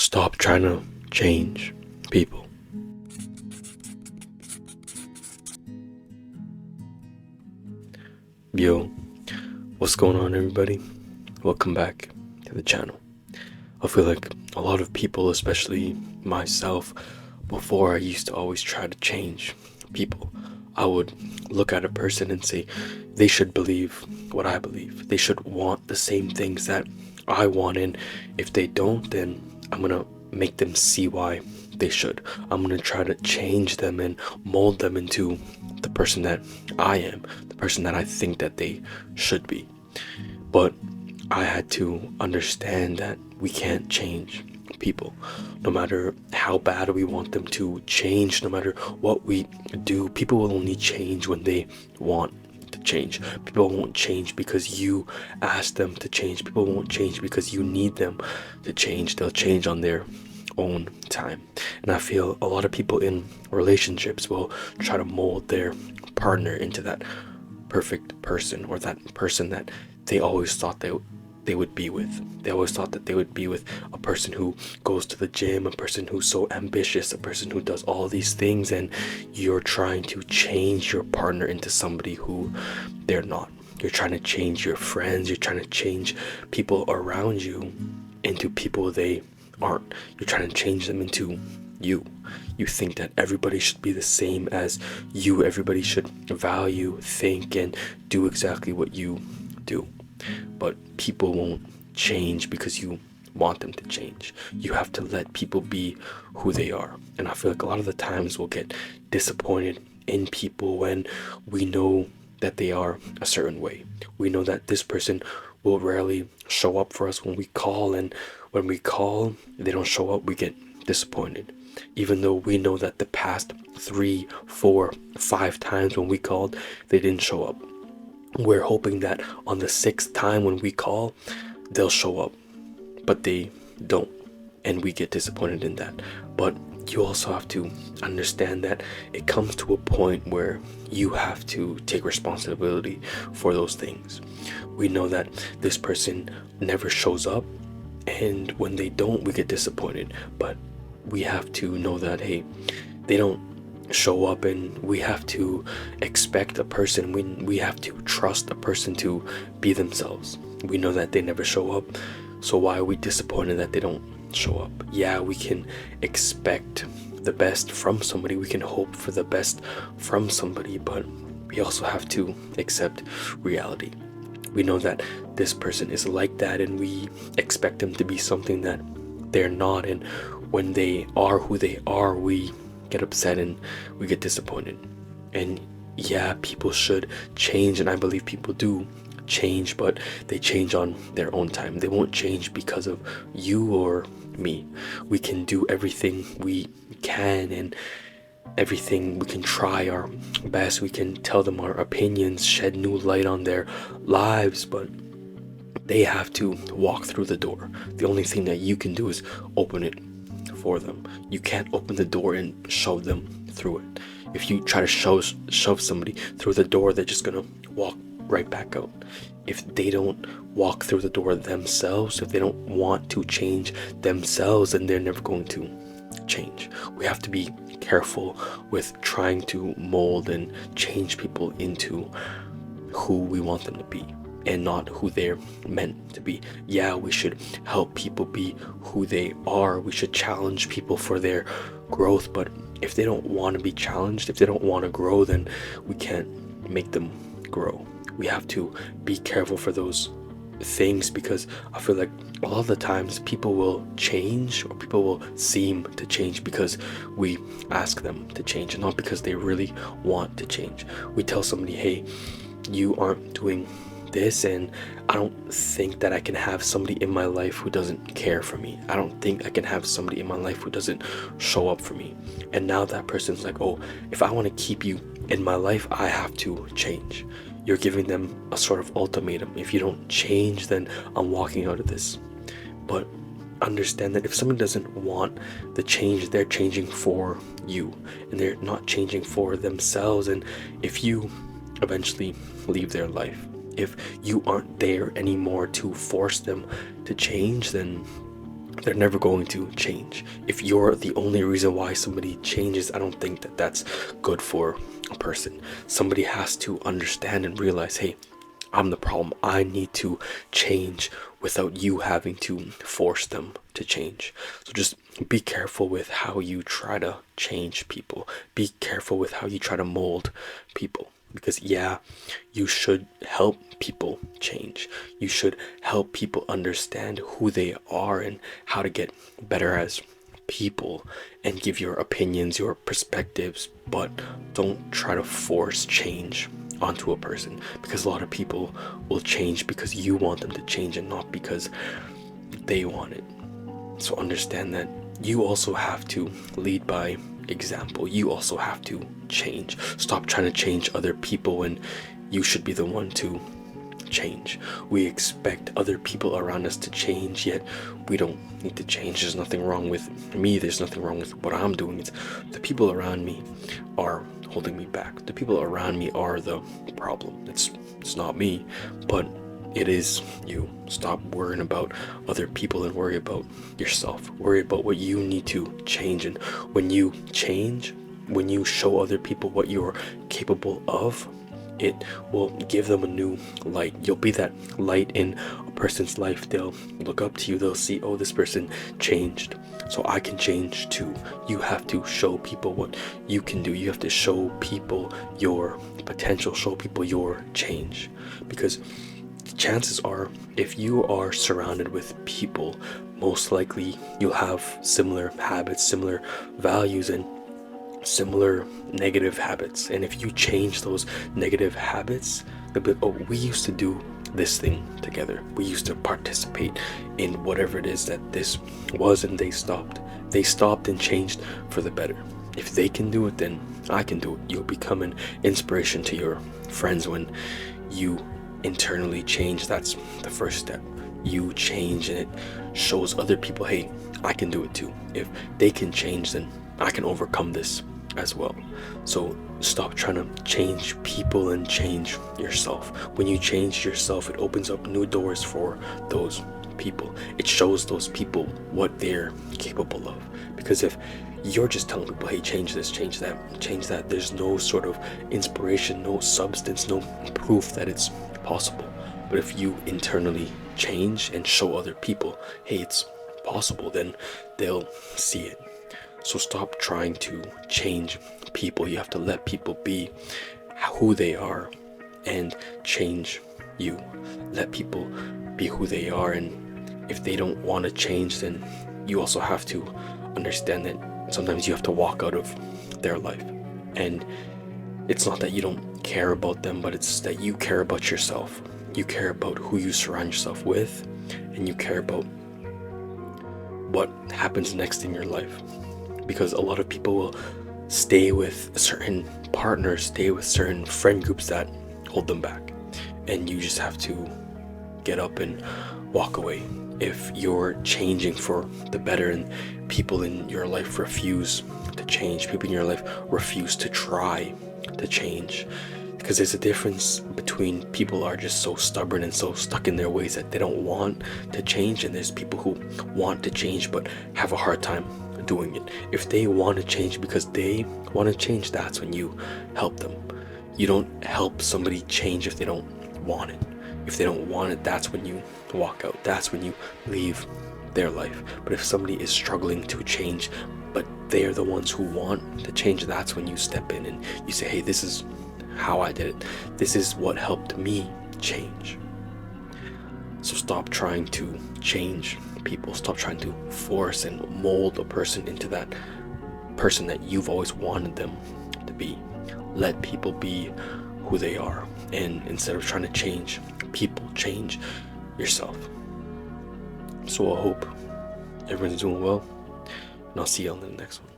Stop trying to change people. Yo, what's going on, everybody? Welcome back to the channel. I feel like a lot of people, especially myself, before I used to always try to change people. I would look at a person and say, they should believe what I believe. They should want the same things that I want, and if they don't, then I'm gonna make them see why they should. I'm gonna try to change them and mold them into the person that I am, the person that I think that they should be. But I had to understand that we can't change people. No matter how bad we want them to change, no matter what we do, people will only change when they want to change. People won't change because you ask them to change. People won't change because you need them to change. They'll change on their own time. And I feel a lot of people in relationships will try to mold their partner into that perfect person, or that person that they always thought they would be with. They always thought that they would be with a person who goes to the gym, a person who's so ambitious, a person who does all these things, and you're trying to change your partner into somebody who they're not. You're trying to change your friends, you're trying to change people around you into people they aren't. You're trying to change them into you. You think that everybody should be the same as you. Everybody should value, think, and do exactly what you do. But people won't change because you want them to change. You have to let people be who they are. And I feel like a lot of the times we'll get disappointed in people when we know that they are a certain way. We know that this person will rarely show up for us when we call, and when we call, they don't show up, we get disappointed. Even though we know that the past 3, 4, 5 times when we called, they didn't show up. We're hoping that on the 6th time when we call, they'll show up, but they don't, and we get disappointed in that. But you also have to understand that it comes to a point where you have to take responsibility for those things. We know that this person never shows up, and when they don't, we get disappointed. But we have to know that, hey, they don't show up, and we have to expect a person, we have to trust a person to be themselves. We know that they never show up, so why are we disappointed that they don't show up? Yeah, we can expect the best from somebody, we can hope for the best from somebody, but we also have to accept reality. We know that this person is like that, and we expect them to be something that they're not, and when they are who they are, we get upset and we get disappointed. And yeah, people should change, and I believe people do change, but they change on their own time. They won't change because of you or me. We can do everything we can, and everything we can try our best. We can tell them our opinions, shed new light on their lives, but they have to walk through the door. The only thing that you can do is open it for them. You can't open the door and shove them through it. If you try to shove somebody through the door, they're just gonna walk right back out. If they don't walk through the door themselves, if they don't want to change themselves, then they're never going to change. We have to be careful with trying to mold and change people into who we want them to be, and not who they're meant to be. Yeah, we should help people be who they are. We should challenge people for their growth, but if they don't want to be challenged, if they don't want to grow, then we can't make them grow. We have to be careful for those things, because I feel like a lot of the times people will change, or people will seem to change because we ask them to change, and not because they really want to change. We tell somebody, hey, you aren't doing this, and I don't think that I can have somebody in my life who doesn't care for me. I don't think I can have somebody in my life who doesn't show up for me. And now that person's like, oh, if I want to keep you in my life, I have to change. You're giving them a sort of ultimatum. If you don't change, then I'm walking out of this. But understand that if someone doesn't want the change, they're changing for you, and they're not changing for themselves. And if you eventually leave their life, if you aren't there anymore to force them to change, then they're never going to change. If you're the only reason why somebody changes, I don't think that that's good for a person. Somebody has to understand and realize, hey, I'm the problem. I need to change without you having to force them to change. So just be careful with how you try to change people. Be careful with how you try to mold people. Because yeah, you should help people change. You should help people understand who they are and how to get better as people, and give your opinions, your perspectives, but don't try to force change onto a person, because a lot of people will change because you want them to change and not because they want it. So understand that you also have to lead by example. You also have to change. Stop trying to change other people when you should be the one to change. We expect other people around us to change, yet we don't need to change. There's nothing wrong with me. There's nothing wrong with what I'm doing. It's the people around me are holding me back. The people around me are the problem. It's not me, but it is you. Stop worrying about other people and worry about yourself. Worry about what you need to change. And when you change, when you show other people what you're capable of, it will give them a new light. You'll be that light in a person's life. They'll look up to you. They'll see, oh, this person changed, so I can change too. You have to show people what you can do. You have to show people your potential, show people your change. Because chances are, if you are surrounded with people, most likely you'll have similar habits, similar values, and similar negative habits. And if you change those negative habits, they'll be like, oh, we used to do this thing together. We used to participate in whatever it is that this was, and they stopped. They stopped and changed for the better. If they can do it, then I can do it. You'll become an inspiration to your friends when you internally change. That's the first step. You change, and it shows other people, hey, I can do it too. If they can change, then I can overcome this as well. So stop trying to change people and change yourself. When you change yourself, it opens up new doors for those people. It shows those people what they're capable of. Because if you're just telling people, hey, change this, change that, there's no sort of inspiration, no substance, no proof that it's possible. But if you internally change and show other people, hey, it's possible, then they'll see it. So stop trying to change people. You have to let people be who they are and change you. Let people be who they are, and if they don't want to change, then you also have to understand that sometimes you have to walk out of their life. And it's not that you don't care about them, but it's that you care about yourself. You care about who you surround yourself with, and you care about what happens next in your life. Because a lot of people will stay with certain partners, stay with certain friend groups that hold them back, and you just have to get up and walk away. If you're changing for the better and people in your life refuse to change, people in your life refuse to try to change, because there's a difference between people are just so stubborn and so stuck in their ways that they don't want to change, and there's people who want to change but have a hard time doing it. If they want to change because they want to change, that's when you help them. You don't help somebody change if they don't want it. If they don't want it, that's when you walk out. That's when you leave their life. But if somebody is struggling to change but they are the ones who want to change, that's when you step in and you say, hey, this is how I did it. This is what helped me change. So stop trying to change people. Stop trying to force and mold a person into that person that you've always wanted them to be. Let people be who they are, and instead of trying to change people, change yourself. So I hope everyone's doing well, and I'll see you on the next one.